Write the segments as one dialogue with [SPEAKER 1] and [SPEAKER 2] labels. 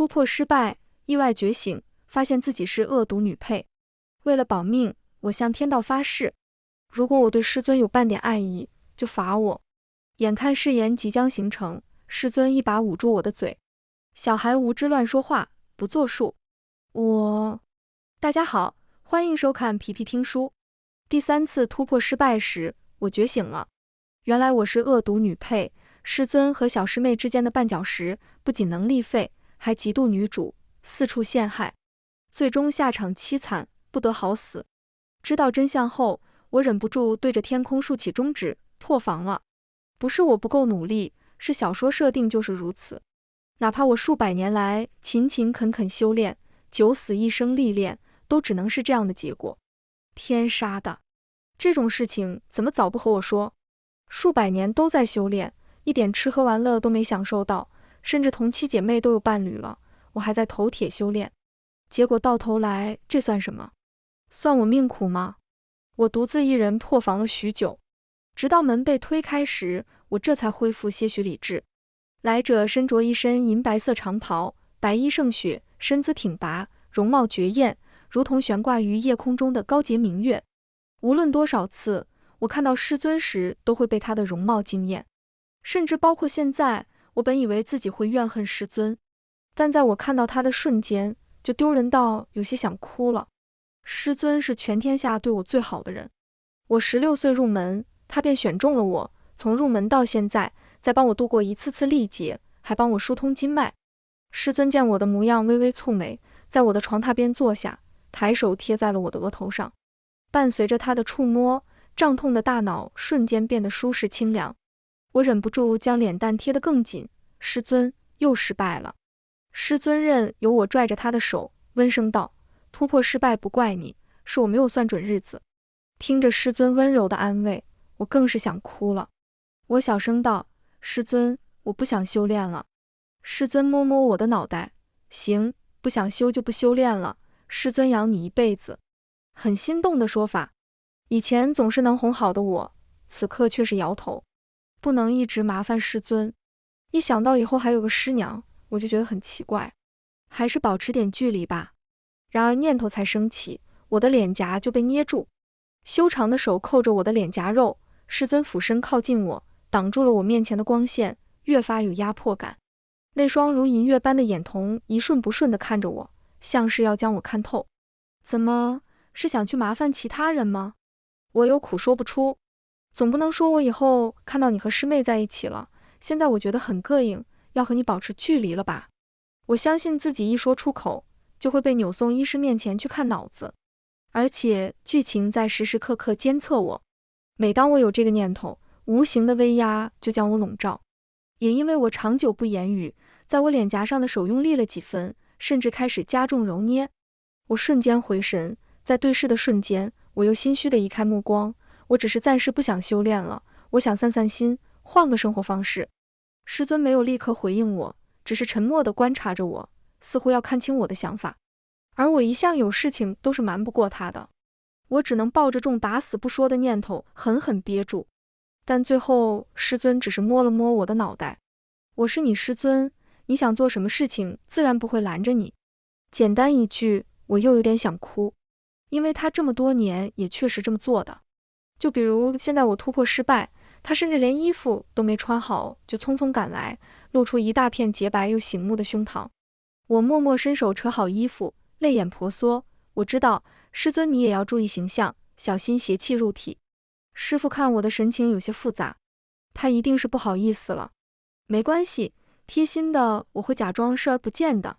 [SPEAKER 1] 突破失败，意外觉醒，发现自己是恶毒女配。为了保命，我向天道发誓，如果我对师尊有半点爱意，就罚我。眼看誓言即将形成，师尊一把捂住我的嘴。小孩无知乱说话，不作数。大家好，欢迎收看皮皮听书。第3次突破失败时，我觉醒了。原来我是恶毒女配，师尊和小师妹之间的绊脚石，不仅能力废，还嫉妒女主，四处陷害，最终下场凄惨，不得好死。知道真相后，我忍不住对着天空竖起中指，破防了。不是我不够努力，是小说设定就是如此。哪怕我数百年来勤勤恳恳修炼，九死一生历练，都只能是这样的结果。天杀的！这种事情怎么早不和我说？数百年都在修炼，一点吃喝玩乐都没享受到，甚至同期姐妹都有伴侣了，我还在头铁修炼。结果到头来，这算什么？算我命苦吗？我独自一人破防了许久，直到门被推开时，我这才恢复些许理智。来者身着一身银白色长袍，白衣胜雪，身姿挺拔，容貌绝艳，如同悬挂于夜空中的高洁明月。无论多少次我看到师尊时，都会被他的容貌惊艳，甚至包括现在，我本以为自己会怨恨师尊，但在我看到他的瞬间，就丢人到有些想哭了。师尊是全天下对我最好的人，我16岁入门，他便选中了我，从入门到现在，再帮我度过一次次历劫，还帮我疏通经脉。师尊见我的模样，微微蹙眉，在我的床榻边坐下，抬手贴在了我的额头上。伴随着他的触摸，胀痛的大脑瞬间变得舒适清凉。我忍不住将脸蛋贴得更紧。师尊又失败了。师尊任由我拽着他的手，温声道：突破失败不怪你，是我没有算准日子。听着师尊温柔的安慰，我更是想哭了。我小声道：师尊，我不想修炼了。师尊摸摸我的脑袋，行，不想修就不修炼了，师尊养你一辈子。很心动的说法，以前总是能哄好的我，此刻却是摇头。不能一直麻烦师尊，一想到以后还有个师娘，我就觉得很奇怪，还是保持点距离吧。然而念头才升起，我的脸颊就被捏住，修长的手扣着我的脸颊肉，师尊俯身靠近我，挡住了我面前的光线，越发有压迫感。那双如银月般的眼瞳一瞬不瞬地看着我，像是要将我看透。怎么，是想去麻烦其他人吗？我有苦说不出，总不能说我以后看到你和师妹在一起了，现在我觉得很膈应，要和你保持距离了吧？我相信自己一说出口，就会被扭送医师面前去看脑子，而且剧情在时时刻刻监测我。每当我有这个念头，无形的威压就将我笼罩。也因为我长久不言语，在我脸颊上的手用力了几分，甚至开始加重揉捏。我瞬间回神，在对视的瞬间，我又心虚地移开目光。我只是暂时不想修炼了，我想散散心，换个生活方式。师尊没有立刻回应我，只是沉默地观察着我，似乎要看清我的想法。而我一向有事情都是瞒不过他的，我只能抱着中打死不说的念头狠狠憋住。但最后师尊只是摸了摸我的脑袋，我是你师尊，你想做什么事情自然不会拦着你。简单一句，我又有点想哭，因为他这么多年也确实这么做的。就比如现在我突破失败，他甚至连衣服都没穿好就匆匆赶来，露出一大片洁白又醒目的胸膛。我默默伸手扯好衣服，泪眼婆娑。我知道师尊你也要注意形象，小心邪气入体。师父看我的神情有些复杂，他一定是不好意思了。没关系，贴心的我会假装视而不见的。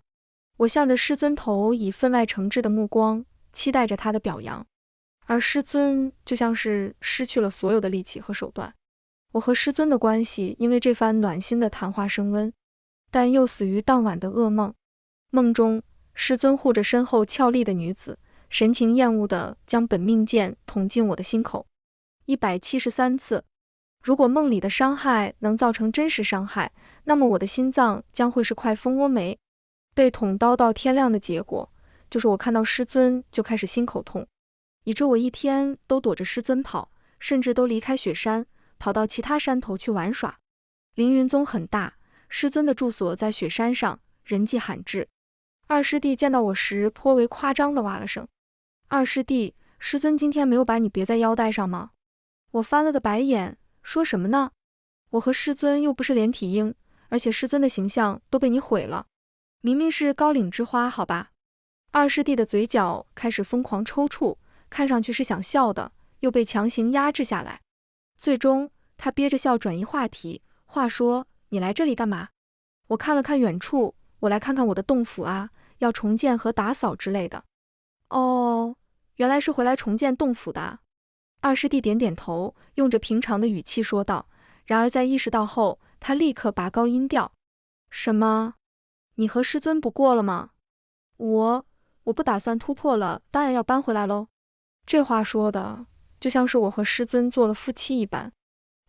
[SPEAKER 1] 我向着师尊投以分外诚挚的目光，期待着他的表扬。而师尊就像是失去了所有的力气和手段。我和师尊的关系因为这番暖心的谈话升温，但又死于当晚的噩梦。梦中，师尊护着身后俏丽的女子，神情厌恶地将本命剑捅进我的心口。173次。如果梦里的伤害能造成真实伤害，那么我的心脏将会是块蜂窝煤。被捅刀到天亮的结果，就是我看到师尊就开始心口痛，以致我一天都躲着师尊跑，甚至都离开雪山，跑到其他山头去玩耍。凌云宗很大，师尊的住所在雪山上，人迹罕至。二师弟见到我时颇为夸张地哇了声：“二师弟，师尊今天没有把你别在腰带上吗？”我翻了个白眼，说什么呢？我和师尊又不是连体婴，而且师尊的形象都被你毁了。明明是高岭之花，好吧？二师弟的嘴角开始疯狂抽搐，看上去是想笑的，又被强行压制下来。最终，他憋着笑转移话题，话说：“你来这里干嘛？”我看了看远处，我来看看我的洞府啊，要重建和打扫之类的。哦，原来是回来重建洞府的。二师弟点点头，用着平常的语气说道。然而在意识到后，他立刻拔高音调：“什么？你和师尊不过了吗？我不打算突破了，当然要搬回来喽。”这话说的就像是我和师尊做了夫妻一般。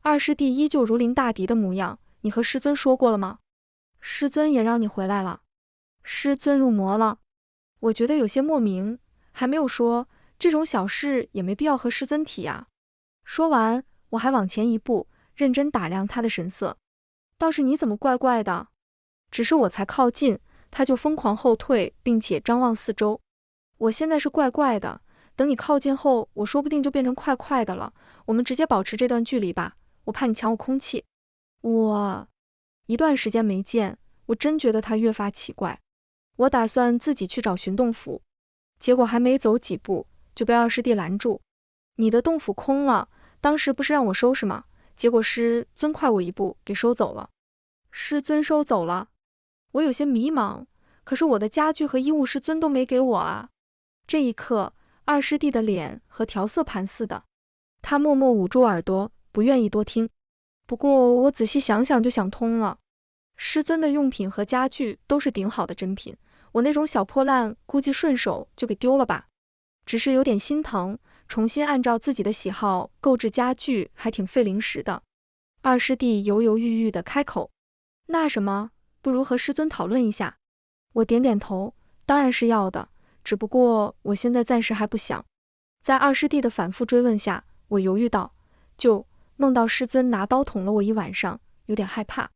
[SPEAKER 1] 二师弟依旧如临大敌的模样：“你和师尊说过了吗？师尊也让你回来了？师尊入魔了？”我觉得有些莫名，还没有说，这种小事也没必要和师尊提呀。说完，我还往前一步，认真打量他的神色。倒是你怎么怪怪的？只是我才靠近，他就疯狂后退，并且张望四周。我现在是怪怪的，等你靠近后，我说不定就变成快快的了。我们直接保持这段距离吧，我怕你抢我空气。一段时间没见，我真觉得他越发奇怪。我打算自己去找寻洞府，结果还没走几步，就被二师弟拦住。你的洞府空了，当时不是让我收拾吗？结果师尊快我一步给收走了。师尊收走了？我有些迷茫，可是我的家具和衣物师尊都没给我啊。这一刻，二师弟的脸和调色盘似的，他默默捂住耳朵，不愿意多听。不过我仔细想想就想通了，师尊的用品和家具都是顶好的珍品，我那种小破烂估计顺手就给丢了吧。只是有点心疼，重新按照自己的喜好购置家具还挺费零食的。二师弟犹犹豫豫地开口：“那什么，不如和师尊讨论一下。”我点点头，当然是要的，只不过我现在暂时还不想。在二师弟的反复追问下，我犹豫道：“就梦到师尊拿刀捅了我一晚上，有点害怕。”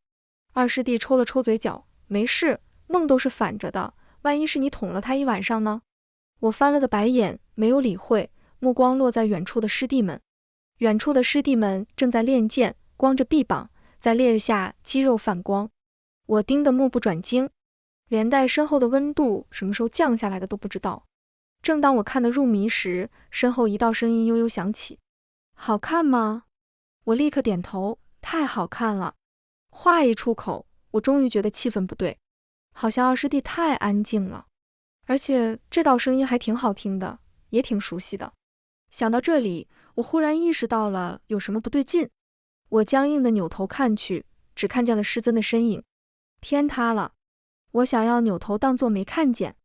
[SPEAKER 1] 二师弟抽了抽嘴角：“没事，梦都是反着的，万一是你捅了他一晚上呢？”我翻了个白眼，没有理会，目光落在远处的师弟们。远处的师弟们正在练剑，光着臂膀，在烈日下肌肉泛光。我盯得目不转睛，连带身后的温度什么时候降下来的都不知道。正当我看得入迷时，身后一道声音悠悠响起：“好看吗？”我立刻点头：“太好看了。”话一出口，我终于觉得气氛不对，好像二师弟太安静了，而且这道声音还挺好听的，也挺熟悉的。想到这里，我忽然意识到了有什么不对劲。我僵硬地扭头看去，只看见了师尊的身影。天塌了！我想要扭头当作没看见，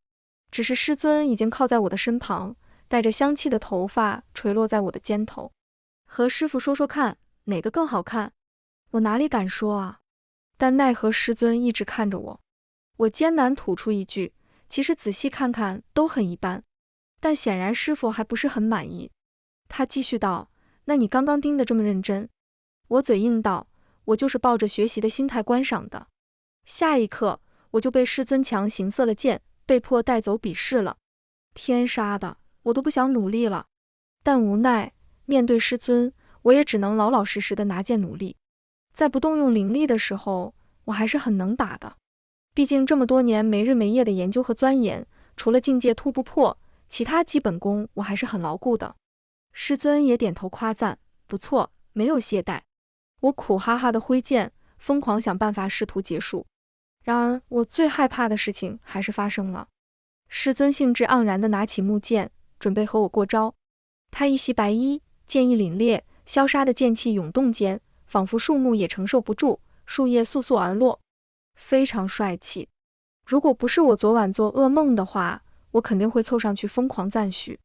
[SPEAKER 1] 只是师尊已经靠在我的身旁，带着香气的头发垂落在我的肩头。和师傅说说看，哪个更好看？我哪里敢说啊？但奈何师尊一直看着我。我艰难吐出一句，其实仔细看看都很一般。但显然师傅还不是很满意。他继续道：“那你刚刚盯得这么认真？”我嘴硬道：“我就是抱着学习的心态观赏的。”下一刻，我就被师尊强行射了箭，被迫带走笔试了。天杀的，我都不想努力了。但无奈，面对师尊，我也只能老老实实的拿剑努力。在不动用灵力的时候，我还是很能打的。毕竟这么多年没日没夜的研究和钻研，除了境界突不破，其他基本功我还是很牢固的。师尊也点头夸赞：“不错，没有懈怠。”我苦哈哈的挥剑，疯狂想办法试图结束。然而我最害怕的事情还是发生了。师尊兴致盎然地拿起木剑，准备和我过招。他一袭白衣，剑意凛冽，消杀的剑气涌动间，仿佛树木也承受不住，树叶簌簌而落，非常帅气。如果不是我昨晚做噩梦的话，我肯定会凑上去疯狂赞许。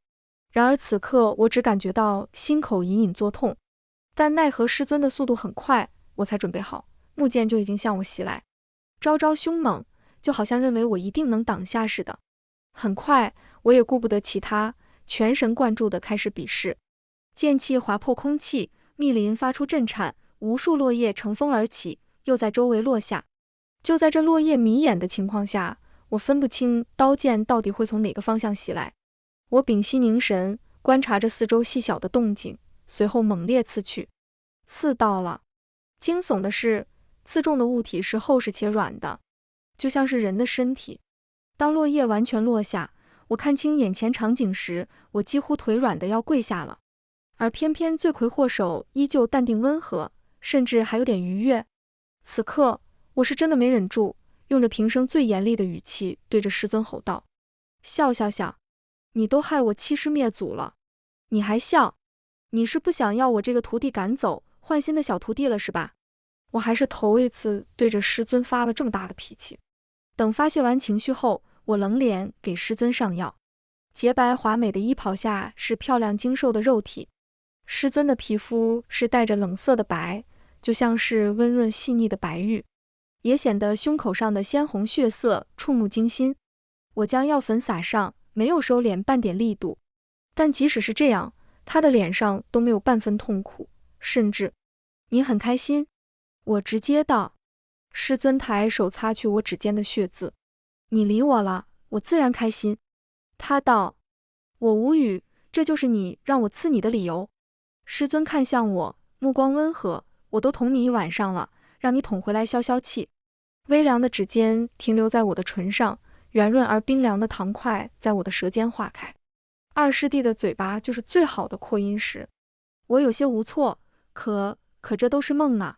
[SPEAKER 1] 然而此刻我只感觉到心口隐隐作痛，但奈何师尊的速度很快，我才准备好，木剑就已经向我袭来，招招凶猛，就好像认为我一定能挡下似的。很快，我也顾不得其他，全神贯注地开始比试。剑气划破空气，密林发出震颤，无数落叶乘风而起，又在周围落下。就在这落叶迷眼的情况下，我分不清刀剑到底会从哪个方向袭来。我屏息凝神，观察着四周细小的动静，随后猛烈刺去。刺到了。惊悚的是，刺中的物体是厚实且软的，就像是人的身体。当落叶完全落下，我看清眼前场景时，我几乎腿软的要跪下了。而偏偏罪魁祸首依旧淡定温和，甚至还有点愉悦。此刻，我是真的没忍住，用着平生最严厉的语气对着师尊吼道：“笑，你都害我欺师灭祖了，你还笑？你是不想要我这个徒弟赶走，换新的小徒弟了是吧？”我还是头一次对着师尊发了这么大的脾气。等发泄完情绪后，我冷脸给师尊上药。洁白华美的衣袍下是漂亮精瘦的肉体，师尊的皮肤是带着冷色的白，就像是温润细腻的白玉，也显得胸口上的鲜红血色触目惊心。我将药粉撒上，没有收敛半点力度，但即使是这样，他的脸上都没有半分痛苦，甚至……你很开心？我直接道。师尊抬手擦去我指尖的血渍。你理我了，我自然开心。他道。我无语，这就是你让我刺你的理由？师尊看向我，目光温和，我都捅你一晚上了，让你捅回来消消气。微凉的指尖停留在我的唇上，圆润而冰凉的糖块在我的舌尖化开。二师弟的嘴巴就是最好的扩音石。我有些无措，可这都是梦啊。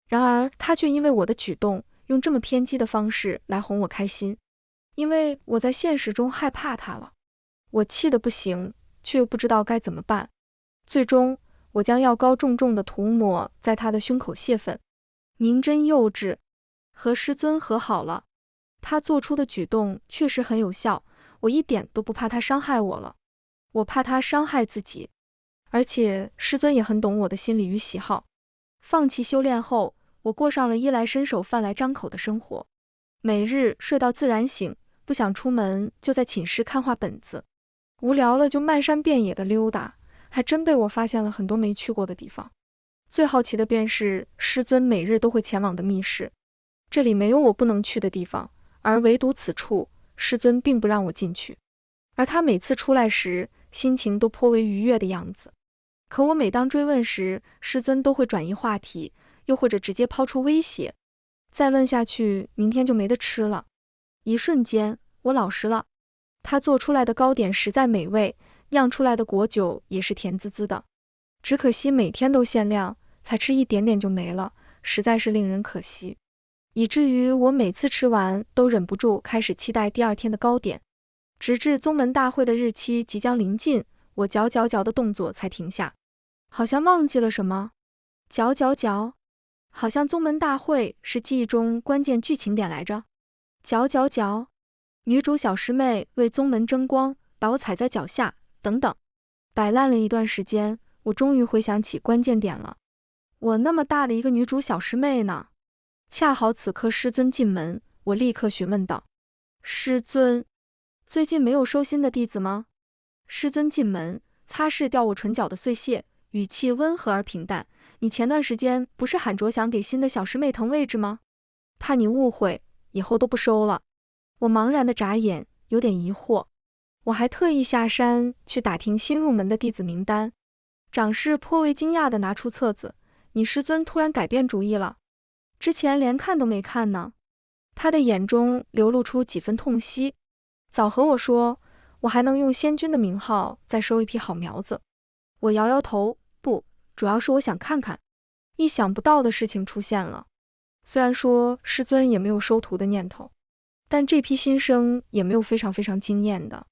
[SPEAKER 1] 然而他却因为我的举动，用这么偏激的方式来哄我开心，因为我在现实中害怕他了。我气得不行，却又不知道该怎么办。最终，我将药膏重重地涂抹在他的胸口泄愤。您真幼稚。和师尊和好了，他做出的举动确实很有效，我一点都不怕他伤害我了，我怕他伤害自己。而且师尊也很懂我的心理与喜好。放弃修炼后，我过上了衣来伸手饭来张口的生活，每日睡到自然醒，不想出门就在寝室看画本子，无聊了就漫山遍野的溜达，还真被我发现了很多没去过的地方。最好奇的便是师尊每日都会前往的密室，这里没有我不能去的地方，而唯独此处，师尊并不让我进去。而他每次出来时，心情都颇为愉悦的样子。可我每当追问时，师尊都会转移话题，又或者直接抛出威胁，再问下去，明天就没得吃了。一瞬间，我老实了。他做出来的糕点实在美味，酿出来的果酒也是甜滋滋的。只可惜每天都限量，才吃一点点就没了，实在是令人可惜。以至于我每次吃完都忍不住开始期待第二天的糕点，直至宗门大会的日期即将临近，我嚼的动作才停下。好像忘记了什么，嚼，好像宗门大会是记忆中关键剧情点来着。嚼，女主小师妹为宗门争光，把我踩在脚下，等等。摆烂了一段时间，我终于回想起关键点了。我那么大的一个女主小师妹呢？恰好此刻师尊进门，我立刻询问道：“师尊，最近没有收新的弟子吗？”师尊进门，擦拭掉我唇角的碎屑，语气温和而平淡：“你前段时间不是喊着想给新的小师妹腾位置吗？怕你误会，以后都不收了。”我茫然的眨眼，有点疑惑。我还特意下山去打听新入门的弟子名单。长师颇为惊讶地拿出册子：“你师尊突然改变主意了？之前连看都没看呢。”他的眼中流露出几分痛惜。早和我说，我还能用仙君的名号再收一批好苗子。我摇摇头，不，主要是我想看看。意想不到的事情出现了。虽然说师尊也没有收徒的念头，但这批新生也没有非常惊艳的。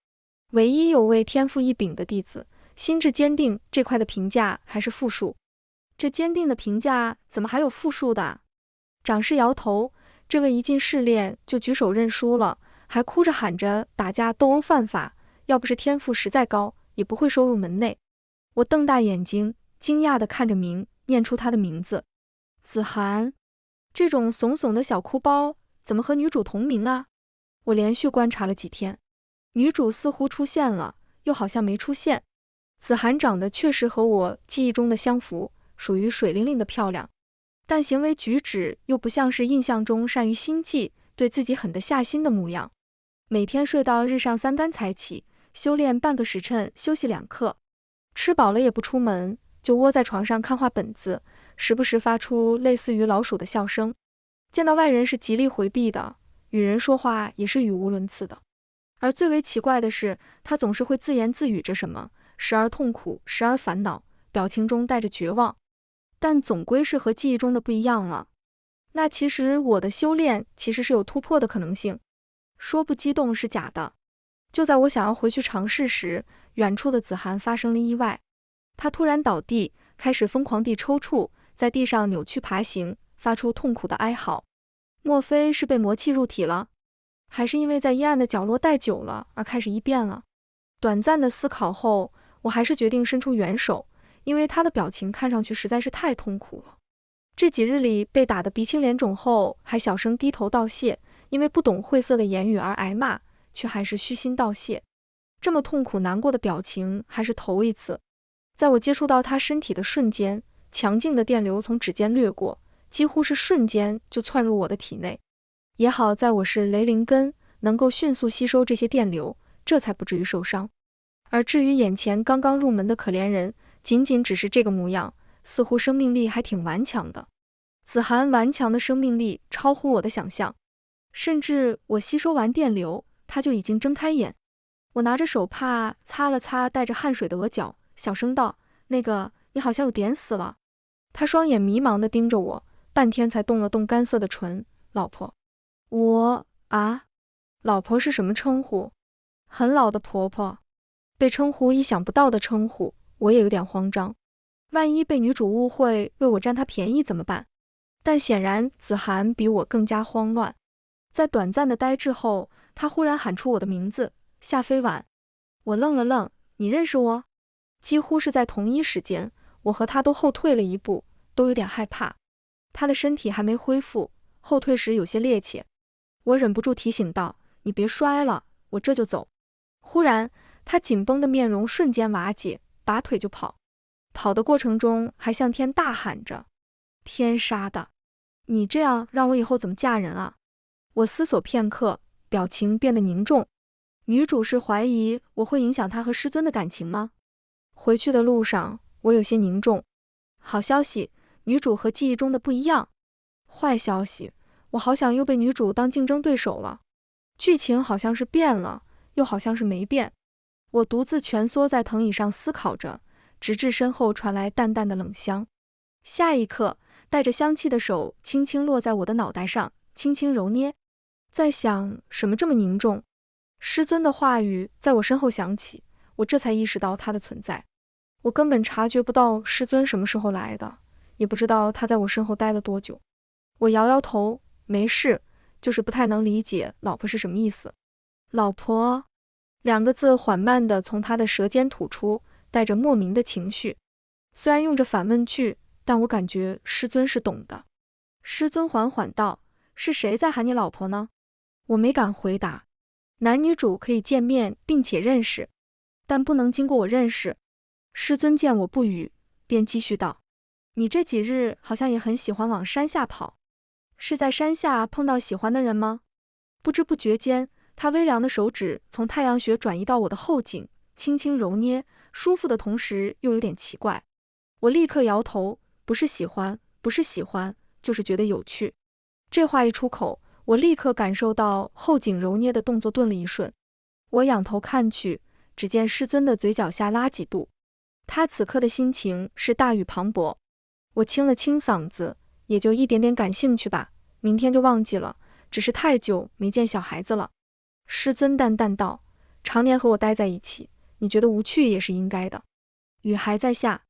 [SPEAKER 1] 唯一有位天赋异禀的弟子，心智坚定这块的评价还是负数。这坚定的评价怎么还有负数的？长师摇头，这位一进试炼就举手认输了，还哭着喊着打架斗殴犯法，要不是天赋实在高，也不会收入门内。我瞪大眼睛，惊讶地看着念出他的名字：子涵。这种怂怂的小哭包，怎么和女主同名啊？我连续观察了几天，女主似乎出现了，又好像没出现。子涵长得确实和我记忆中的相符，属于水灵灵的漂亮。但行为举止又不像是印象中善于心计、对自己狠得下心的模样。每天睡到日上3竿才起，修炼半个时辰，休息2刻，吃饱了也不出门，就窝在床上看画本子，时不时发出类似于老鼠的笑声。见到外人是极力回避的，与人说话也是语无伦次的。而最为奇怪的是，他总是会自言自语着什么，时而痛苦，时而烦恼，表情中带着绝望。但总归是和记忆中的不一样了。那其实我的修炼其实是有突破的可能性。说不激动是假的。就在我想要回去尝试时，远处的子涵发生了意外。他突然倒地，开始疯狂地抽搐，在地上扭曲爬行，发出痛苦的哀嚎。莫非是被魔气入体了？还是因为在阴暗的角落待久了而开始异变了？短暂的思考后，我还是决定伸出援手，因为他的表情看上去实在是太痛苦了。这几日里被打得鼻青脸肿后，还小声低头道谢，因为不懂晦涩的言语而挨骂，却还是虚心道谢。这么痛苦难过的表情还是头一次。在我接触到他身体的瞬间，强劲的电流从指尖掠过，几乎是瞬间就窜入我的体内。也好在我是雷灵根，能够迅速吸收这些电流，这才不至于受伤。而至于眼前刚刚入门的可怜人，仅仅只是这个模样，似乎生命力还挺顽强的。子涵顽强的生命力超乎我的想象，甚至我吸收完电流，他就已经睁开眼。我拿着手帕擦了擦带着汗水的额角，小声道：“那个，你好像有点死了。”他双眼迷茫地盯着我，半天才动了动干涩的唇：“老婆。”老婆是什么称呼？很老的婆婆。被称呼意想不到的称呼，我也有点慌张。万一被女主误会为我占她便宜怎么办？但显然子涵比我更加慌乱。在短暂的呆滞后，她忽然喊出我的名字：“夏飞晚。”我愣了愣：“你认识我？”几乎是在同一时间，我和她都后退了一步，都有点害怕。她的身体还没恢复，后退时有些趔趄。我忍不住提醒道：“你别摔了，我这就走。”忽然，他紧绷的面容瞬间瓦解，拔腿就跑。跑的过程中还向天大喊着：“天杀的！你这样让我以后怎么嫁人啊？”我思索片刻，表情变得凝重。女主是怀疑我会影响她和师尊的感情吗？回去的路上，我有些凝重。好消息，女主和记忆中的不一样。坏消息，我好想又被女主当竞争对手了。剧情好像是变了，又好像是没变。我独自蜷缩在藤椅上思考着，直至身后传来淡淡的冷香。下一刻，带着香气的手轻轻落在我的脑袋上，轻轻揉捏。在想，什么这么凝重？师尊的话语在我身后响起，我这才意识到他的存在。我根本察觉不到师尊什么时候来的，也不知道他在我身后待了多久。我摇摇头，没事，就是不太能理解老婆是什么意思。老婆2个字缓慢地从他的舌尖吐出，带着莫名的情绪。虽然用着反问句，但我感觉师尊是懂的。师尊缓缓道：“是谁在喊你老婆呢？”我没敢回答。男女主可以见面并且认识，但不能经过我认识。师尊见我不语，便继续道：“你这几日好像也很喜欢往山下跑，是在山下碰到喜欢的人吗？”不知不觉间，他微凉的手指从太阳穴转移到我的后颈，轻轻揉捏，舒服的同时又有点奇怪。我立刻摇头：“不是喜欢，不是喜欢，就是觉得有趣。”这话一出口，我立刻感受到后颈揉捏的动作顿了一瞬。我仰头看去，只见师尊的嘴角下拉几度，他此刻的心情是大雨磅礴。我清了清嗓子，也就一点点感兴趣吧，明天就忘记了，只是太久没见小孩子了。师尊淡淡道：“常年和我待在一起，你觉得无趣也是应该的。”雨还在下，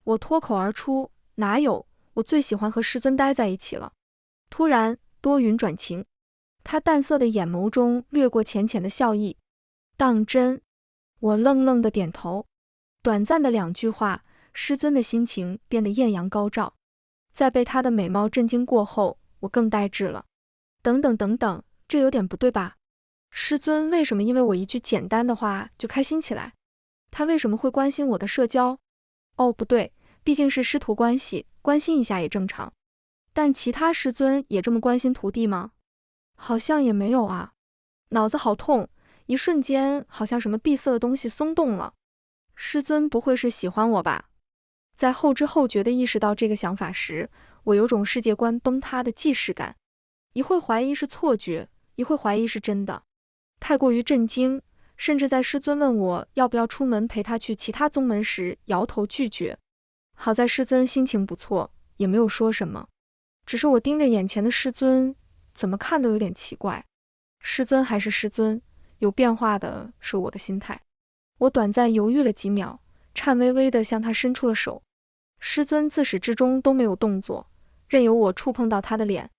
[SPEAKER 1] 我脱口而出：“哪有，我最喜欢和师尊待在一起了。”突然多云转晴，他淡色的眼眸中掠过浅浅的笑意。当真？我愣愣的点头。短暂的2句话，师尊的心情变得艳阳高照。在被他的美貌震惊过后，我更呆滞了。等等等等，这有点不对吧？师尊为什么因为我一句简单的话就开心起来？他为什么会关心我的社交？哦，不对，毕竟是师徒关系，关心一下也正常。但其他师尊也这么关心徒弟吗？好像也没有啊。脑子好痛，一瞬间好像什么闭塞的东西松动了。师尊不会是喜欢我吧？在后知后觉地意识到这个想法时，我有种世界观崩塌的既视感，一会怀疑是错觉，一会怀疑是真的，太过于震惊，甚至在师尊问我要不要出门陪他去其他宗门时，摇头拒绝。好在师尊心情不错，也没有说什么，只是我盯着眼前的师尊，怎么看都有点奇怪。师尊还是师尊，有变化的是我的心态。我短暂犹豫了几秒，颤巍巍地向他伸出了手。师尊自始至终都没有动作，任由我触碰到他的脸。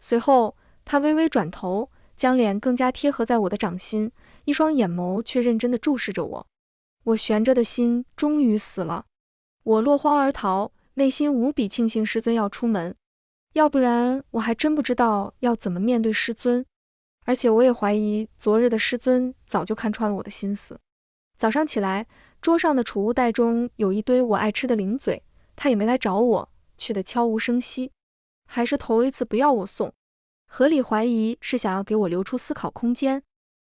[SPEAKER 1] 随后，他微微转头，将脸更加贴合在我的掌心，一双眼眸却认真地注视着我。我悬着的心终于死了，我落荒而逃，内心无比庆幸师尊要出门，要不然我还真不知道要怎么面对师尊。而且我也怀疑昨日的师尊早就看穿了我的心思。早上起来，桌上的储物袋中有一堆我爱吃的零嘴，他也没来找我，去得悄无声息，还是头一次不要我送。合理怀疑是想要给我留出思考空间。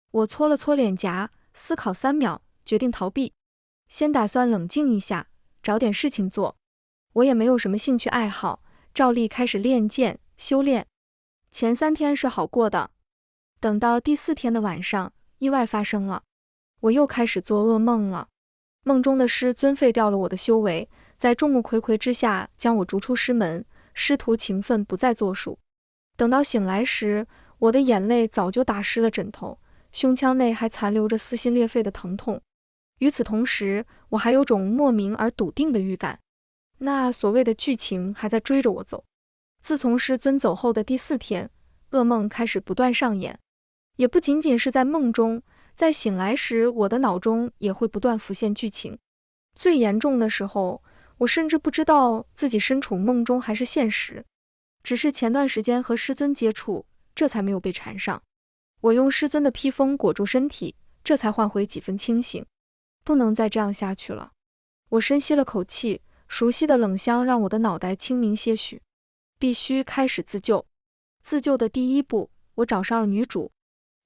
[SPEAKER 1] 我搓了搓脸颊，思考3秒，决定逃避。先打算冷静一下，找点事情做。我也没有什么兴趣爱好，照例开始练剑修炼。前3天是好过的，等到第4天的晚上，意外发生了。我又开始做噩梦了。梦中的师尊废掉了我的修为，在众目睽睽之下将我逐出师门，师徒情分不再作数。等到醒来时，我的眼泪早就打湿了枕头，胸腔内还残留着撕心裂肺的疼痛。与此同时，我还有种莫名而笃定的预感，那所谓的剧情还在追着我走。自从师尊走后的第4天，噩梦开始不断上演，也不仅仅是在梦中，在醒来时，我的脑中也会不断浮现剧情。最严重的时候，我甚至不知道自己身处梦中还是现实，只是前段时间和师尊接触，这才没有被缠上。我用师尊的披风裹住身体，这才换回几分清醒。不能再这样下去了。我深吸了口气，熟悉的冷香让我的脑袋清明些许。必须开始自救。自救的第一步，我找上了女主。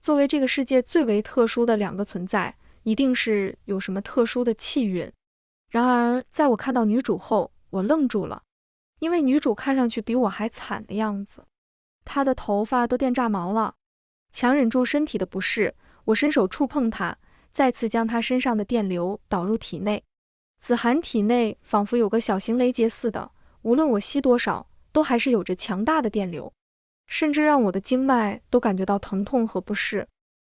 [SPEAKER 1] 作为这个世界最为特殊的2个存在，一定是有什么特殊的气运。然而，在我看到女主后，我愣住了，因为女主看上去比我还惨的样子，她的头发都电炸毛了。强忍住身体的不适，我伸手触碰她，再次将她身上的电流导入体内。子涵体内仿佛有个小型雷结似的，无论我吸多少，都还是有着强大的电流，甚至让我的经脉都感觉到疼痛和不适。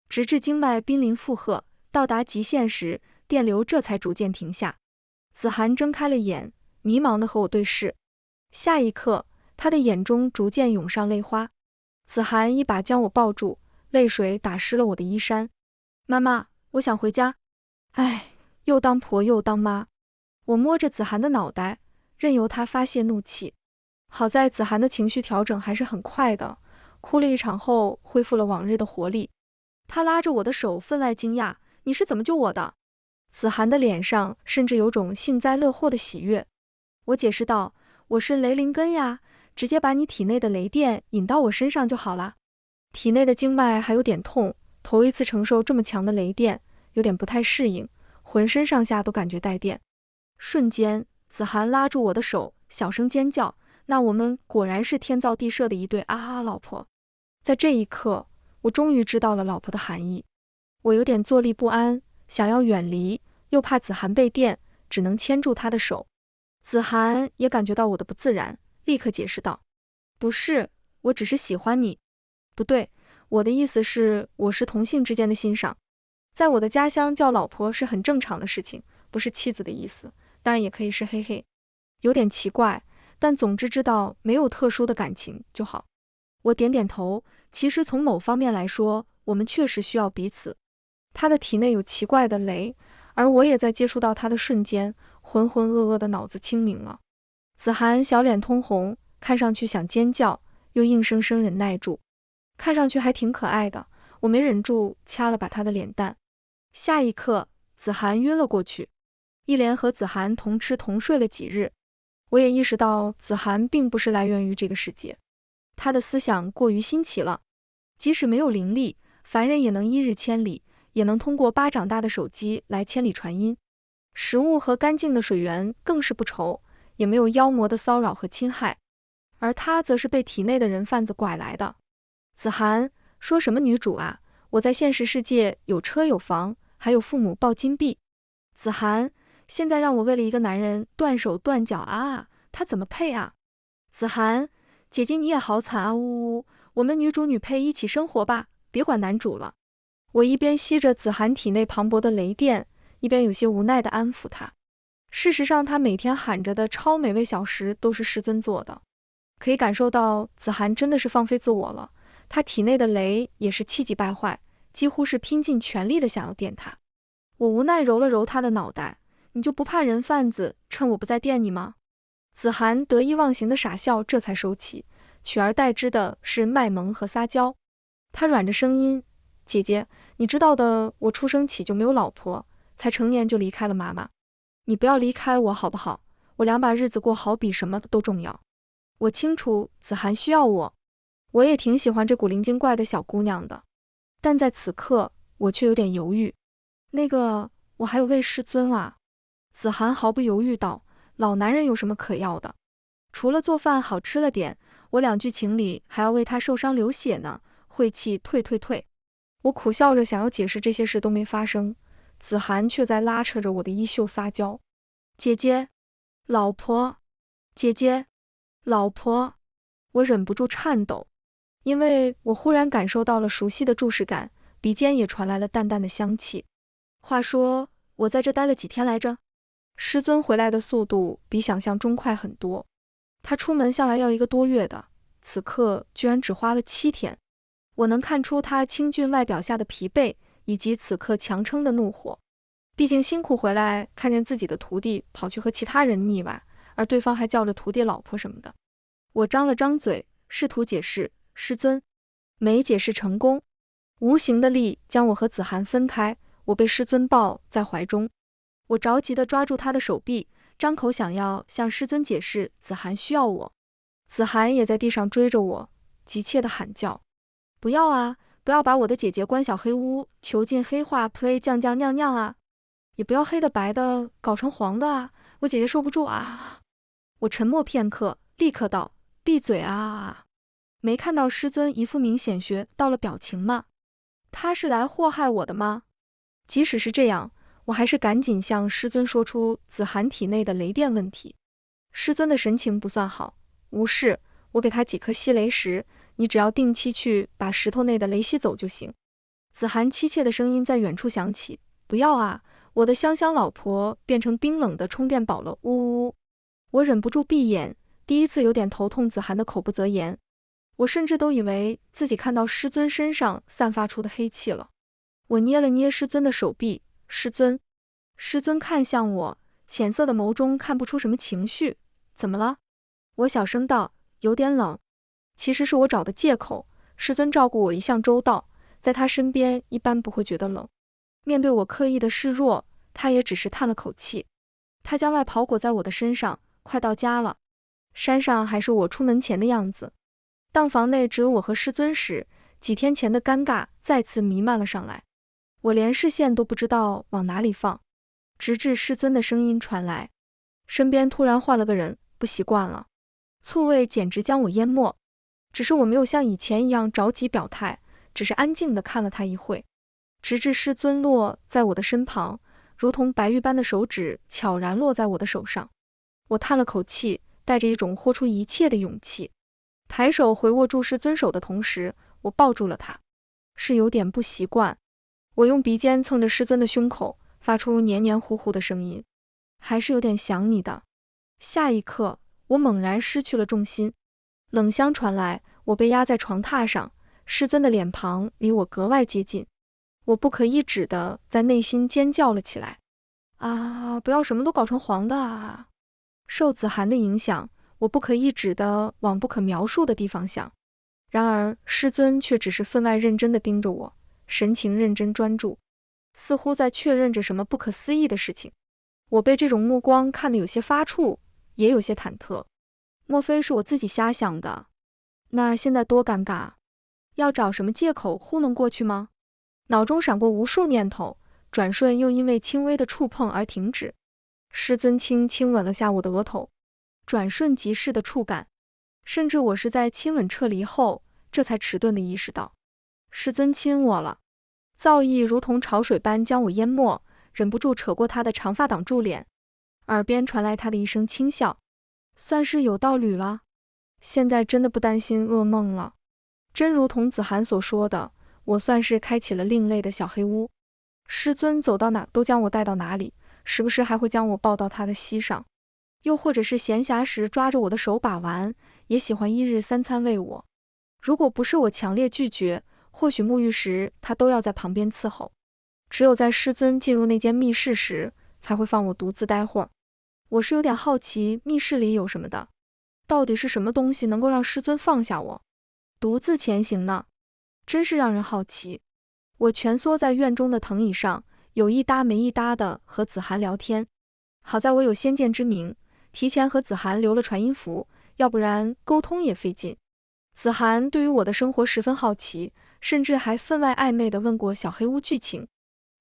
[SPEAKER 1] 直至经脉濒临负荷，到达极限时，电流这才逐渐停下。子涵睁开了眼，迷茫地和我对视。下一刻，他的眼中逐渐涌上泪花。子涵一把将我抱住，泪水打湿了我的衣衫。妈妈，我想回家。唉，又当婆又当妈。我摸着子涵的脑袋，任由他发泄怒气。好在子涵的情绪调整还是很快的，哭了一场后恢复了往日的活力。他拉着我的手，分外惊讶：“你是怎么救我的？”子涵的脸上甚至有种幸灾乐祸的喜悦。我解释道：“我是雷灵根呀，直接把你体内的雷电引到我身上就好了。体内的经脉还有点痛，头一次承受这么强的雷电，有点不太适应，浑身上下都感觉带电。”瞬间，子涵拉住我的手，小声尖叫：“那我们果然是天造地设的一对啊，老婆！”在这一刻，我终于知道了老婆的含义。我有点坐立不安，想要远离，又怕子涵被电，只能牵住他的手。子涵也感觉到我的不自然，立刻解释道：“不是，我只是喜欢你。不对，我的意思是，我是同性之间的欣赏。在我的家乡叫老婆是很正常的事情，不是妻子的意思，当然也可以是嘿嘿。有点奇怪，但总之知道没有特殊的感情就好。”我点点头，其实从某方面来说，我们确实需要彼此。他的体内有奇怪的雷，而我也在接触到他的瞬间，浑浑噩噩的脑子清明了。子涵小脸通红，看上去想尖叫，又硬生生忍耐住，看上去还挺可爱的。我没忍住，掐了把他的脸蛋。下一刻，子涵晕了过去。一连和子涵同吃同睡了几日，我也意识到子涵并不是来源于这个世界，他的思想过于新奇了，即使没有灵力，凡人也能一日千里，也能通过巴掌大的手机来千里传音。食物和干净的水源更是不愁，也没有妖魔的骚扰和侵害，而他则是被体内的人贩子拐来的。子涵，说什么女主啊？我在现实世界有车有房，还有父母抱金币。子涵，现在让我为了一个男人断手断脚啊，他怎么配啊？子涵，姐姐你也好惨啊，呜呜，我们女主女配一起生活吧，别管男主了。我一边吸着子涵体内磅礴的雷电，一边有些无奈地安抚她。事实上，她每天喊着的超美味小食都是师尊做的，可以感受到子涵真的是放飞自我了。她体内的雷也是气急败坏，几乎是拼尽全力的想要电她。我无奈揉了揉她的脑袋，你就不怕人贩子趁我不在电你吗？子涵得意忘形的傻笑，这才收起，取而代之的是卖萌和撒娇。她软着声音，姐姐，你知道的，我出生起就没有老婆，才成年就离开了妈妈。你不要离开我好不好？我两把日子过好比什么都重要。我清楚子涵需要我，我也挺喜欢这古灵精怪的小姑娘的，但在此刻我却有点犹豫。那个，我还有位师尊啊。子涵毫不犹豫道，老男人有什么可要的？除了做饭好吃了点，我两句情理还要为他受伤流血呢，晦气退退退。我苦笑着想要解释这些事都没发生，子涵却在拉扯着我的衣袖撒娇。姐姐，老婆，姐姐，老婆。我忍不住颤抖，因为我忽然感受到了熟悉的注视感，鼻尖也传来了淡淡的香气。话说，我在这待了几天来着？师尊回来的速度比想象中快很多，他出门向来要1个多月的，此刻居然只花了7天。我能看出他清俊外表下的疲惫，以及此刻强撑的怒火。毕竟辛苦回来，看见自己的徒弟跑去和其他人腻歪，而对方还叫着徒弟老婆什么的。我张了张嘴，试图解释，师尊，没解释成功。无形的力将我和子涵分开，我被师尊抱在怀中。我着急地抓住他的手臂，张口想要向师尊解释子涵需要我。子涵也在地上追着我，急切地喊叫，不要啊，不要把我的姐姐关小黑屋，囚禁黑化 play 酱酱酿酿啊，也不要黑的白的搞成黄的啊，我姐姐受不住啊。我沉默片刻，立刻道，闭嘴啊！没看到师尊一副明显学到了表情吗？他是来祸害我的吗？即使是这样，我还是赶紧向师尊说出子涵体内的雷电问题。师尊的神情不算好，无事，我给他几颗吸雷石，你只要定期去把石头内的雷吸走就行。子涵凄切的声音在远处响起，不要啊，我的香香老婆变成冰冷的充电宝了，呜呜呜。我忍不住闭眼，第一次有点头痛子涵的口不择言。我甚至都以为自己看到师尊身上散发出的黑气了。我捏了捏师尊的手臂，师尊。师尊看向我，浅色的眸中看不出什么情绪。怎么了？我小声道，有点冷。其实是我找的借口，师尊照顾我一向周到，在他身边一般不会觉得冷。面对我刻意的示弱，他也只是叹了口气。他将外袍裹在我的身上，快到家了。山上还是我出门前的样子。当房内只有我和师尊时，几天前的尴尬再次弥漫了上来。我连视线都不知道往哪里放，直至师尊的声音传来。身边突然换了个人，不习惯了，醋味简直将我淹没。只是我没有像以前一样着急表态，只是安静地看了他一会，直至师尊落在我的身旁，如同白玉般的手指悄然落在我的手上。我叹了口气，带着一种豁出一切的勇气，抬手回握住师尊手的同时，我抱住了他。是有点不习惯，我用鼻尖蹭着师尊的胸口，发出黏黏糊糊的声音，还是有点想你的。下一刻，我猛然失去了重心，冷香传来，我被压在床榻上，师尊的脸庞离我格外接近。我不可抑制地在内心尖叫了起来，啊，不要什么都搞成黄的啊！受子涵的影响，我不可抑制地往不可描述的地方想，然而师尊却只是分外认真地盯着我，神情认真专注，似乎在确认着什么不可思议的事情。我被这种目光看得有些发怵，也有些忐忑。莫非是我自己瞎想的？那现在多尴尬，要找什么借口糊弄过去吗？脑中闪过无数念头，转瞬又因为轻微的触碰而停止。师尊轻轻吻了下我的额头，转瞬即逝的触感，甚至我是在亲吻撤离后，这才迟钝地意识到，师尊亲我了。燥意如同潮水般将我淹没，忍不住扯过他的长发挡住脸，耳边传来他的一声轻笑，算是有道侣了。现在真的不担心噩梦了，真如同子涵所说的，我算是开启了另类的小黑屋。师尊走到哪都将我带到哪里，时不时还会将我抱到他的膝上，又或者是闲暇时抓着我的手把玩，也喜欢一日三餐喂我。如果不是我强烈拒绝，或许沐浴时他都要在旁边伺候。只有在师尊进入那间密室时，才会放我独自待会儿。我是有点好奇密室里有什么的，到底是什么东西能够让师尊放下我，独自前行呢？真是让人好奇。我蜷缩在院中的藤椅上，有一搭没一搭的和子涵聊天。好在我有先见之明，提前和子涵留了传音符，要不然沟通也费劲。子涵对于我的生活十分好奇，甚至还分外暧昧地问过小黑屋剧情。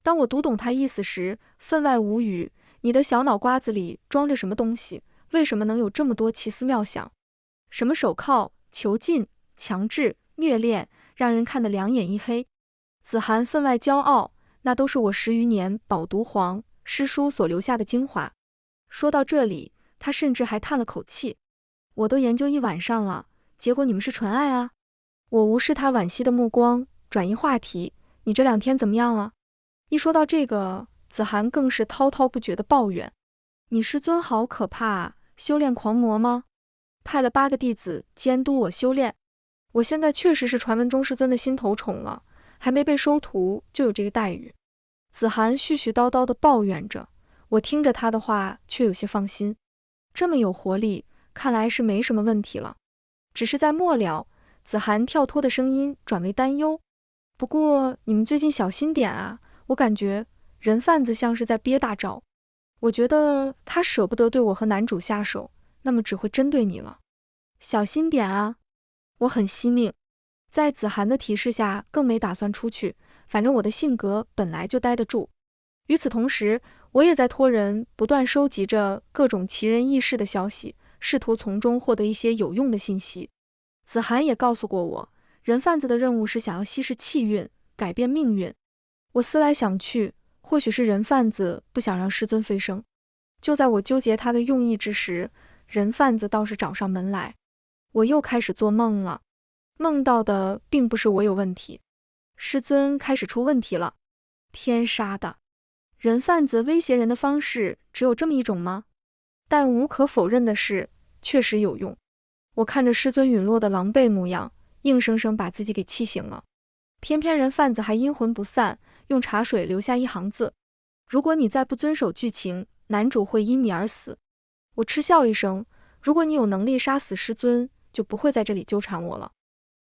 [SPEAKER 1] 当我读懂他意思时，分外无语，你的小脑瓜子里装着什么东西？为什么能有这么多奇思妙想？什么手铐、囚禁、强制、虐恋，让人看得两眼一黑。子涵分外骄傲，那都是我10余年饱读皇诗书所留下的精华。说到这里，他甚至还叹了口气，我都研究一晚上了，结果你们是纯爱啊。我无视他惋惜的目光，转移话题，你这2天怎么样啊？一说到这个，子涵更是滔滔不绝地抱怨，你师尊好可怕啊，修炼狂魔吗？派了8个弟子监督我修炼，我现在确实是传闻中师尊的心头宠了，还没被收徒就有这个待遇。子涵絮絮叨叨地抱怨着，我听着他的话却有些放心，这么有活力，看来是没什么问题了。只是在末了，子涵跳脱的声音转为担忧，不过你们最近小心点啊，我感觉人贩子像是在憋大招，我觉得他舍不得对我和男主下手，那么只会针对你了。小心点啊，我很惜命，在子涵的提示下更没打算出去，反正我的性格本来就待得住。与此同时，我也在托人不断收集着各种奇人异事的消息，试图从中获得一些有用的信息。子涵也告诉过我，人贩子的任务是想要稀释气运，改变命运。我思来想去，或许是人贩子不想让师尊飞升。就在我纠结他的用意之时，人贩子倒是找上门来。我又开始做梦了，梦到的并不是我有问题，师尊开始出问题了。天杀的，人贩子威胁人的方式只有这么一种吗？但无可否认的是，确实有用。我看着师尊陨落的狼狈模样，硬生生把自己给气醒了。偏偏人贩子还阴魂不散，用茶水留下一行字：如果你再不遵守剧情，男主会因你而死。我嗤笑一声，如果你有能力杀死师尊，就不会在这里纠缠我了。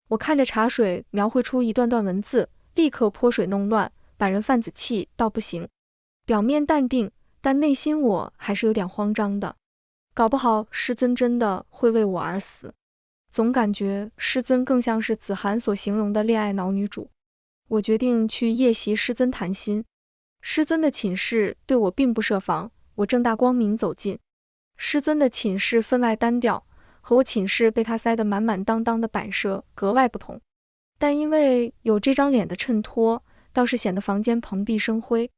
[SPEAKER 1] 我看着茶水描绘出一段段文字，立刻泼水弄乱，把人贩子气到不行。表面淡定，但内心我还是有点慌张的。搞不好师尊真的会为我而死。总感觉师尊更像是子涵所形容的恋爱脑女主。我决定去夜袭师尊谈心。师尊的寝室对我并不设防，我正大光明走进。师尊的寝室分外单调，和我寝室被他塞得满满当当的摆设格外不同，但因为有这张脸的衬托，倒是显得房间蓬荜生辉。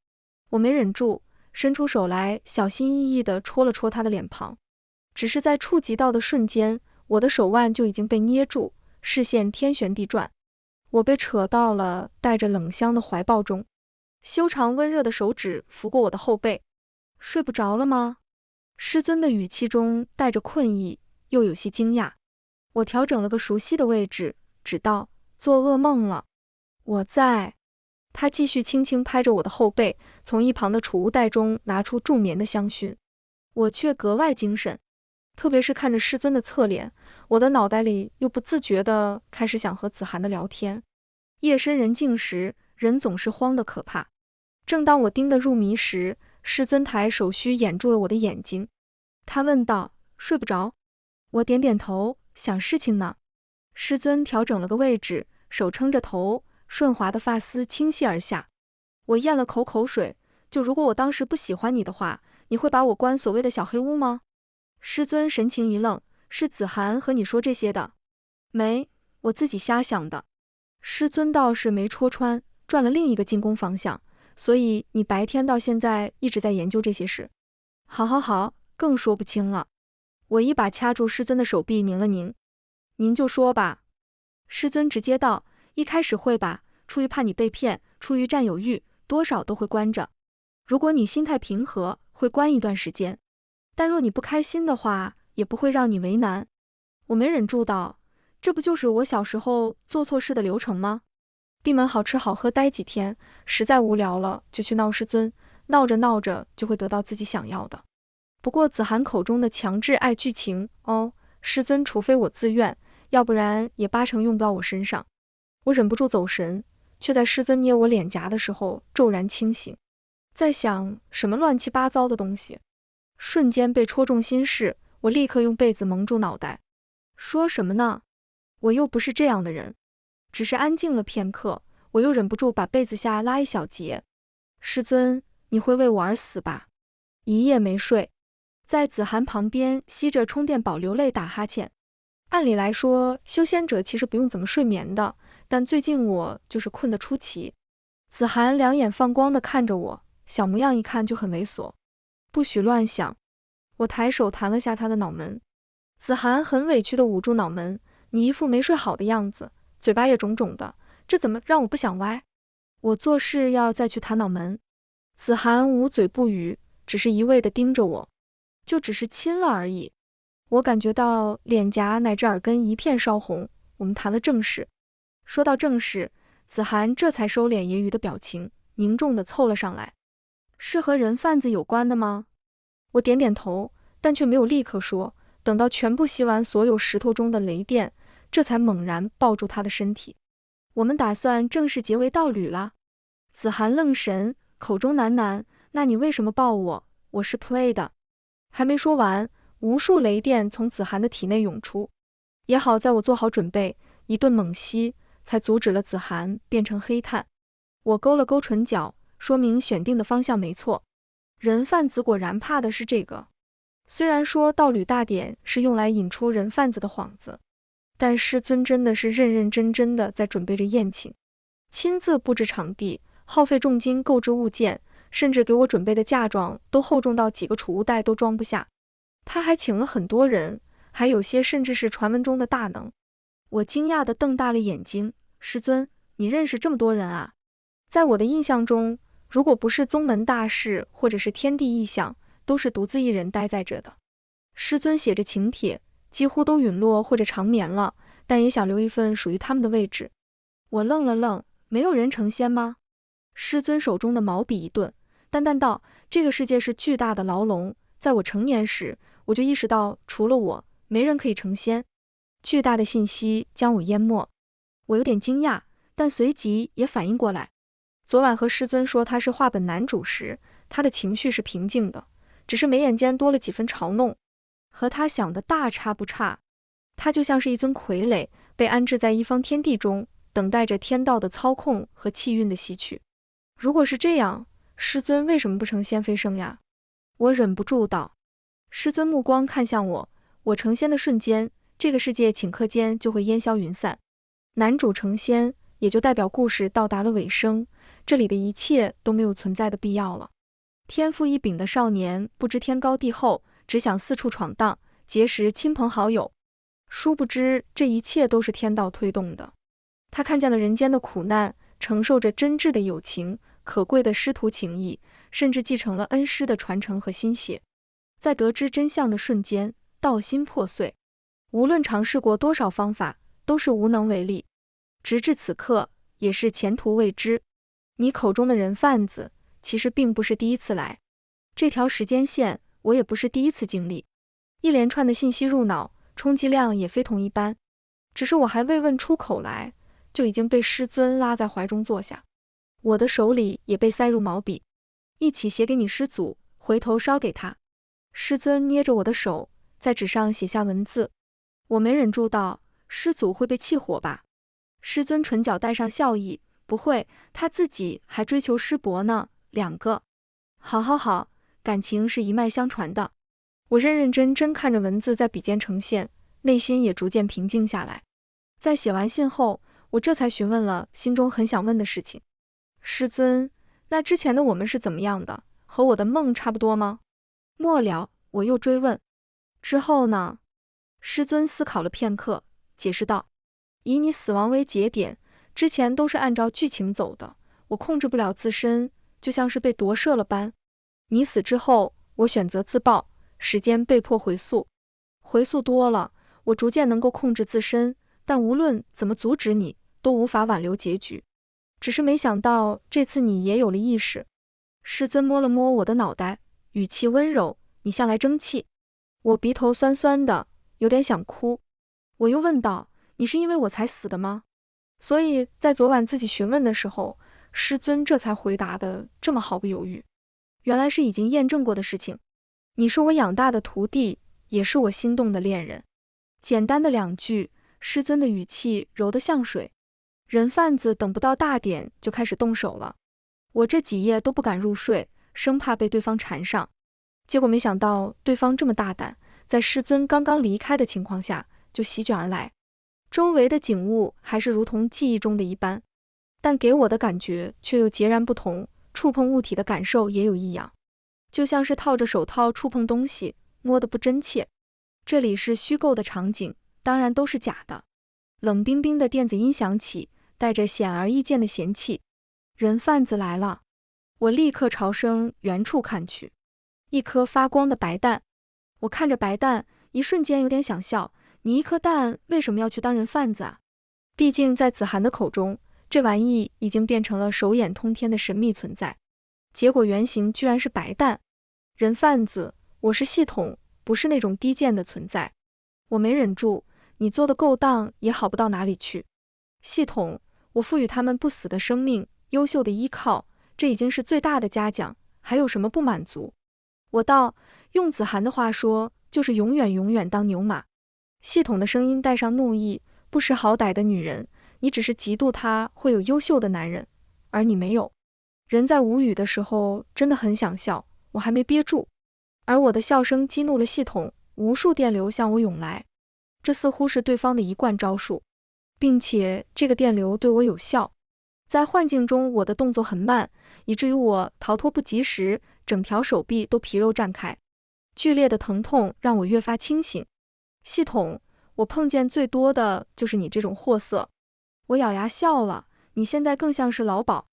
[SPEAKER 1] 我没忍住，伸出手来，小心翼翼地戳了戳他的脸庞。只是在触及到的瞬间，我的手腕就已经被捏住，视线天旋地转。我被扯到了带着冷香的怀抱中，修长温热的手指拂过我的后背。睡不着了吗？师尊的语气中带着困意，又有些惊讶。我调整了个熟悉的位置，指道：做噩梦了。我在。他继续轻轻拍着我的后背，从一旁的储物袋中拿出助眠的香薰。我却格外精神，特别是看着师尊的侧脸，我的脑袋里又不自觉地开始想和子涵的聊天。夜深人静时，人总是慌得可怕。正当我盯得入迷时，师尊抬手虚掩住了我的眼睛。他问道：睡不着。我点点头，想事情呢。师尊调整了个位置，手撑着头，顺滑的发丝倾泻而下。我咽了口水，就如果我当时不喜欢你的话，你会把我关所谓的小黑屋吗？师尊神情一愣，是子涵和你说这些的？没，我自己瞎想的。师尊倒是没戳穿，转了另一个进攻方向，所以你白天到现在一直在研究这些事。好，更说不清了。我一把掐住师尊的手臂，拧了拧。您就说吧。师尊直接道，一开始会吧，出于怕你被骗，出于占有欲，多少都会关着。如果你心态平和，会关一段时间。但若你不开心的话，也不会让你为难。我没忍住道，这不就是我小时候做错事的流程吗？闭门好吃好喝待几天，实在无聊了就去闹师尊，闹着就会得到自己想要的。不过子涵口中的强制爱剧情，师尊除非我自愿，要不然也80%用不到我身上。我忍不住走神，却在师尊捏我脸颊的时候骤然清醒，在想什么乱七八糟的东西。瞬间被戳中心事，我立刻用被子蒙住脑袋。说什么呢？我又不是这样的人。只是安静了片刻，我又忍不住把被子下拉一小截。师尊，你会为我而死吧？一夜没睡，在子涵旁边吸着充电宝流泪打哈欠。按理来说，修仙者其实不用怎么睡眠的，但最近我就是困得出奇。子涵两眼放光地看着我，小模样一看就很猥琐。不许乱想。我抬手弹了下他的脑门。子涵很委屈地捂住脑门，你一副没睡好的样子，嘴巴也肿肿的，这怎么让我不想歪？我做事要再去弹脑门。子涵捂嘴不语，只是一味地盯着我，就只是亲了而已。我感觉到脸颊乃至耳根一片烧红。我们谈了正事。说到正事，子涵这才收敛揶揄的表情，凝重地凑了上来。是和人贩子有关的吗？我点点头，但却没有立刻说，等到全部吸完所有石头中的雷电，这才猛然抱住他的身体。我们打算正式结为道侣了。子涵愣神，口中喃喃，那你为什么抱我？我是 play 的。还没说完，无数雷电从子涵的体内涌出。也好在我做好准备，一顿猛吸，才阻止了子涵变成黑炭。我勾了勾唇角，说明选定的方向没错。人贩子果然怕的是这个。虽然说道侣大典是用来引出人贩子的幌子，但师尊真的是认认真真的在准备着宴请，亲自布置场地，耗费重金购置物件，甚至给我准备的嫁妆都厚重到几个储物袋都装不下。他还请了很多人，还有些甚至是传闻中的大能。我惊讶地瞪大了眼睛，师尊，你认识这么多人啊？在我的印象中，如果不是宗门大事或者是天地异象，都是独自一人待在这的。师尊写着请帖，几乎都陨落或者长眠了，但也想留一份属于他们的位置。我愣了愣，没有人成仙吗？师尊手中的毛笔一顿，淡淡道，这个世界是巨大的牢笼，在我成年时，我就意识到除了我，没人可以成仙。巨大的信息将我淹没，我有点惊讶，但随即也反应过来。昨晚和师尊说他是画本男主时，他的情绪是平静的，只是眉眼间多了几分嘲弄，和他想的大差不差。他就像是一尊傀儡，被安置在一方天地中，等待着天道的操控和气运的吸取。如果是这样，师尊为什么不成仙飞升呀？我忍不住道。师尊目光看向我，我成仙的瞬间，这个世界顷刻间就会烟消云散。男主成仙，也就代表故事到达了尾声，这里的一切都没有存在的必要了。天赋异禀的少年不知天高地厚，只想四处闯荡，结识亲朋好友。殊不知这一切都是天道推动的。他看见了人间的苦难，承受着真挚的友情，可贵的师徒情谊，甚至继承了恩师的传承和心血。在得知真相的瞬间，道心破碎。无论尝试过多少方法，都是无能为力。直至此刻，也是前途未知。你口中的人贩子，其实并不是第一次来。这条时间线，我也不是第一次经历。一连串的信息入脑，冲击量也非同一般。只是我还未问出口来，就已经被师尊拉在怀中坐下。我的手里也被塞入毛笔，一起写给你师祖，回头捎给他。师尊捏着我的手，在纸上写下文字。我没忍住道：“师祖会被气火吧？”师尊唇角带上笑意：“不会，他自己还追求师伯呢，2个。好好好，感情是一脉相传的。”我认认真真看着文字在笔尖呈现，内心也逐渐平静下来。在写完信后，我这才询问了心中很想问的事情：“师尊，那之前的我们是怎么样的？和我的梦差不多吗？”末了，我又追问：“之后呢？”师尊思考了片刻，解释道：“以你死亡为节点，之前都是按照剧情走的，我控制不了自身，就像是被夺舍了般。你死之后，我选择自爆，时间被迫回溯。回溯多了，我逐渐能够控制自身，但无论怎么阻止你，都无法挽留结局。只是没想到这次你也有了意识。”师尊摸了摸我的脑袋，语气温柔：“你向来争气。”我鼻头酸酸的，有点想哭。我又问道：“你是因为我才死的吗？”所以在昨晚自己询问的时候，师尊这才回答的这么毫不犹豫。原来是已经验证过的事情。你是我养大的徒弟，也是我心动的恋人。简单的2句，师尊的语气柔得像水。人贩子等不到大典就开始动手了。我这几夜都不敢入睡，生怕被对方缠上。结果没想到对方这么大胆，在师尊刚刚离开的情况下就席卷而来。周围的景物还是如同记忆中的一般，但给我的感觉却又截然不同，触碰物体的感受也有异样，就像是套着手套触碰东西，摸得不真切。这里是虚构的场景，当然都是假的。冷冰冰的电子音响起，带着显而易见的嫌弃。人贩子来了。我立刻朝声原处看去，一颗发光的白蛋。我看着白蛋，一瞬间有点想笑，你一颗蛋为什么要去当人贩子啊？毕竟在子涵的口中，这玩意已经变成了手眼通天的神秘存在，结果原型居然是白蛋。人贩子，我是系统，不是那种低贱的存在。我没忍住，你做的勾当也好不到哪里去。系统，我赋予他们不死的生命，优秀的依靠，这已经是最大的嘉奖，还有什么不满足？我道，用子涵的话说，就是永远永远当牛马。系统的声音带上怒意，不识好歹的女人，你只是嫉妒他会有优秀的男人，而你没有。人在无语的时候真的很想笑，我还没憋住，而我的笑声激怒了系统，无数电流向我涌来，这似乎是对方的一贯招数，并且这个电流对我有效。在幻境中，我的动作很慢，以至于我逃脱不及时，整条手臂都皮肉绽开，剧烈的疼痛让我越发清醒。系统，我碰见最多的就是你这种货色。我咬牙笑了，你现在更像是老鸨。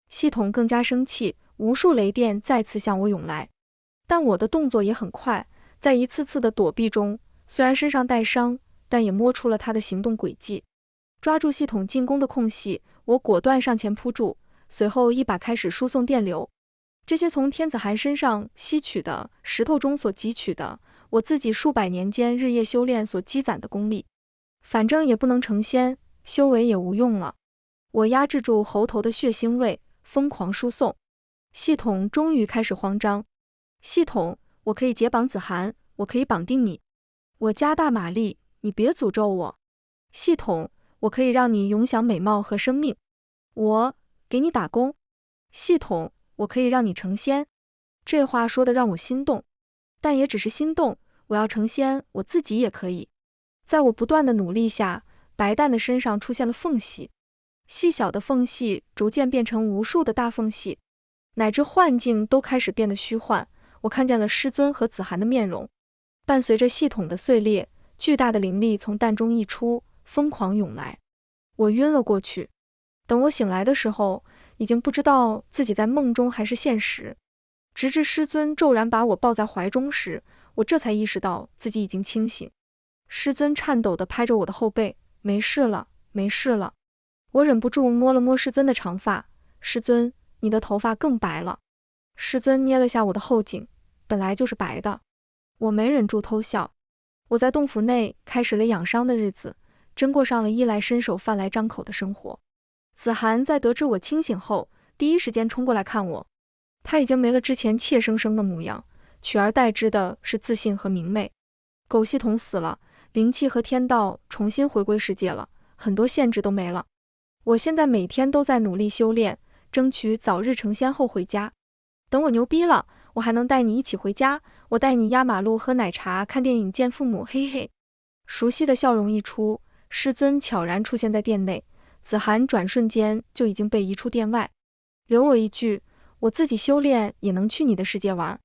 [SPEAKER 1] 系统更加生气，无数雷电再次向我涌来，但我的动作也很快，在一次次的躲避中，虽然身上带伤，但也摸出了他的行动轨迹。抓住系统进攻的空隙，我果断上前扑住，随后一把开始输送电流。这些从天子涵身上吸取的，石头中所汲取的，我自己数百年间日夜修炼所积攒的功力，反正也不能成仙，修为也无用了。我压制住喉头的血腥味，疯狂输送。系统终于开始慌张。系统，我可以解绑子涵，我可以绑定你。我加大马力，你别诅咒我。系统，我可以让你永享美貌和生命。我给你打工。系统，我可以让你成仙。这话说的让我心动，但也只是心动，我要成仙，我自己也可以。在我不断的努力下，白蛋的身上出现了缝隙，细小的缝隙逐渐变成无数的大缝隙，乃至幻境都开始变得虚幻。我看见了师尊和子涵的面容，伴随着系统的碎裂，巨大的灵力从蛋中溢出，疯狂涌来。我晕了过去。等我醒来的时候，已经不知道自己在梦中还是现实。直至师尊骤然把我抱在怀中时，我这才意识到自己已经清醒。师尊颤抖地拍着我的后背，没事了，没事了。我忍不住摸了摸师尊的长发，师尊，你的头发更白了。师尊捏了下我的后颈，本来就是白的。我没忍住偷笑。我在洞府内开始了养伤的日子，真过上了衣来伸手饭来张口的生活。子涵在得知我清醒后，第一时间冲过来看我。他已经没了之前怯生生的模样，取而代之的是自信和明媚。狗系统死了，灵气和天道重新回归世界了，很多限制都没了。我现在每天都在努力修炼，争取早日成仙后回家。等我牛逼了，我还能带你一起回家，我带你压马路、喝奶茶、看电影、见父母，嘿嘿。熟悉的笑容一出，师尊悄然出现在殿内，子涵转瞬间就已经被移出殿外，留我一句，我自己修炼也能去你的世界玩。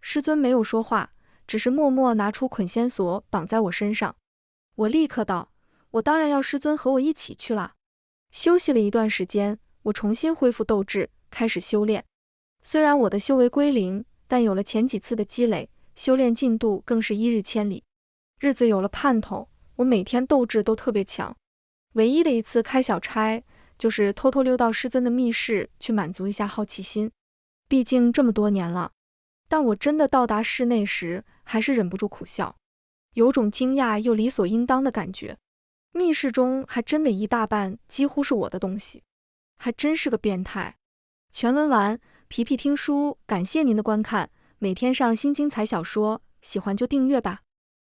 [SPEAKER 1] 师尊没有说话，只是默默拿出捆仙索绑在我身上。我立刻道，我当然要师尊和我一起去了。休息了一段时间，我重新恢复斗志，开始修炼。虽然我的修为归零，但有了前几次的积累，修炼进度更是一日千里。日子有了盼头，我每天斗志都特别强。唯一的一次开小差，就是偷偷溜到师尊的密室去满足一下好奇心。毕竟这么多年了，当我真的到达室内时，还是忍不住苦笑，有种惊讶又理所应当的感觉。密室中还真的一大半几乎是我的东西，还真是个变态。全文完，皮皮听书，感谢您的观看，每天上新精彩小说，喜欢就订阅吧。